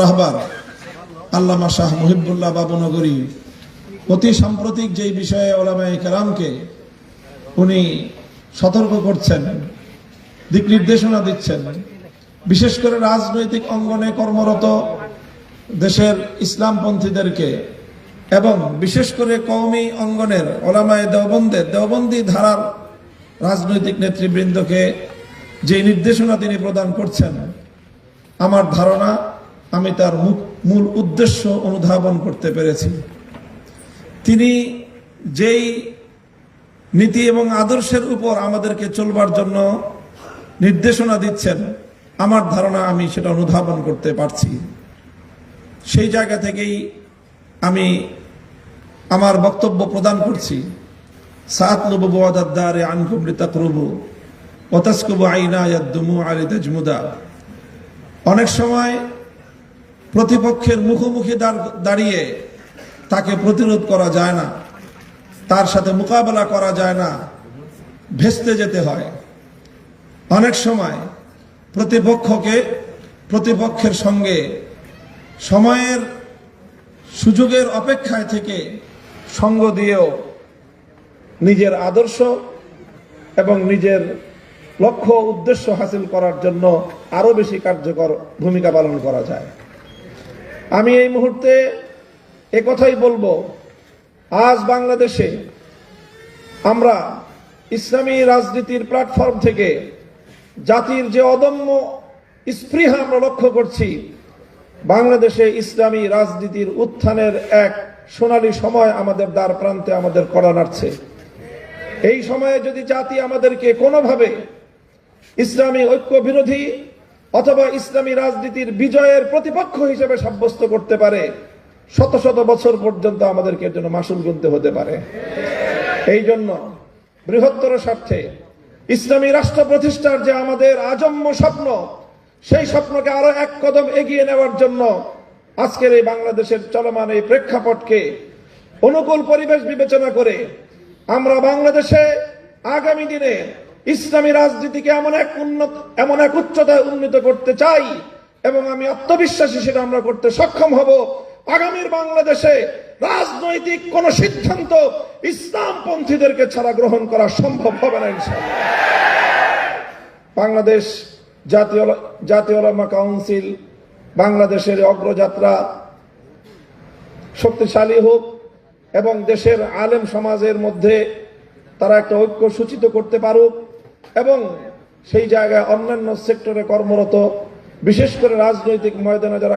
রাহবার আল্লামা শাহ মুহিবুল্লাহ বাবুনগরী অতি সাম্প্রতিক যেই বিষয়ে ওলামায়ে কেরামকে উনি সতর্ক করছেন, দিক নির্দেশনা দিচ্ছেন, বিশেষ করে রাজনৈতিক অঙ্গনে কর্মরত দেশের ইসলামপন্থীদেরকে এবং বিশেষ করে কওমি অঙ্গনের ওলামায়ে দেওবন্দি ধারার রাজনৈতিক নেতৃবৃন্দকে যে নির্দেশনা তিনি প্রদান করছেন, আমার ধারণা আমি তার মূল উদ্দেশ্য অনুধাবন করতে পেরেছি। তিনি যেই নীতি এবং আদর্শের উপর আমাদেরকে চলবার জন্য নির্দেশনা দিচ্ছেন, আমার ধারণা আমি সেটা অনুধাবন করতে পারছি। সেই জায়গা থেকেই আমি আমার বক্তব্য প্রদান করছি। সাআতলুবু বুআদাদ দারি আনকুম লিতাকরুবু ওয়া তাসকুবু আইনা ইয়াদ-দুমুআ লিতাজমুদা। অনেক সময় প্রতিপক্ষের মুখোমুখি দাঁড়িয়ে তাকে প্রতিরোধ করা যায় না, তার সাথে মোকাবেলা করা যায় না, ভেস্তে যেতে হয়। অনেক সময় প্রতিপক্ষের সঙ্গে সময়ের সুযোগের অপেক্ষায় থেকে সঙ্গ দিয়েও নিজের আদর্শ এবং নিজের লক্ষ্য উদ্দেশ্য হাসিল করার জন্য আরো বেশি কার্যকর ভূমিকা পালন করা যায়। আমি এই মুহূর্তে একথাই বলবো, আজ বাংলাদেশে আমরা ইসলামী রাজনীতির প্ল্যাটফর্ম থেকে জাতির যে অদম্য স্পৃহা আমরা লক্ষ্য করছি, বাংলাদেশে ইসলামী রাজনীতির উত্থানের এক সোনালী সময় আমাদের দ্বার প্রান্তে আমাদের কড়া নাড়ছে। এই সময়ে যদি জাতি আমাদেরকে কোনোভাবে ইসলামী ঐক্য বিরোধী অথবা ইসলামী রাজনীতির বিজয়ের প্রতিপক্ষ হিসেবে সাব্যস্ত করতে পারে, শত শত বছর পর্যন্ত আমাদেরকে এর জন্য মাসুল গুনতে হতে পারে। এই জন্য বৃহত্তর স্বার্থে ইসলামী রাষ্ট্র প্রতিষ্ঠার যে আমাদের আজন্ম স্বপ্ন, সেই স্বপ্নকে আরো এক কদম এগিয়ে নেওয়ার জন্য আজকের এই বাংলাদেশের চলমান এই প্রেক্ষাপটকে অনুকূল পরিবেশ বিবেচনা করে আমরা বাংলাদেশে আগামী দিনে ইসলামী রাজনীতিকে এমন এক উচ্চতায় উন্নীত করতে চাই এবং আমি আত্মবিশ্বাসী সেটা আমরা করতে সক্ষম হব। আগামীর বাংলাদেশে রাজনৈতিক কোন সিদ্ধান্ত ইসলামপন্থীদেরকে ছাড়া গ্রহণ করা সম্ভব হবে না ইনশাআল্লাহ। বাংলাদেশ জাতীয় উলামা কাউন্সিল বাংলাদেশের অগ্রযাত্রা শক্তিশালী হোক এবং দেশের আলেম সমাজের মধ্যে তারা একটা ঐক্য সূচিত করতে পারুক এবং সেই জায়গায় অন্যান্য সেক্টরে কর্মরত বিশেষ করে রাজনৈতিক ময়দানে যারা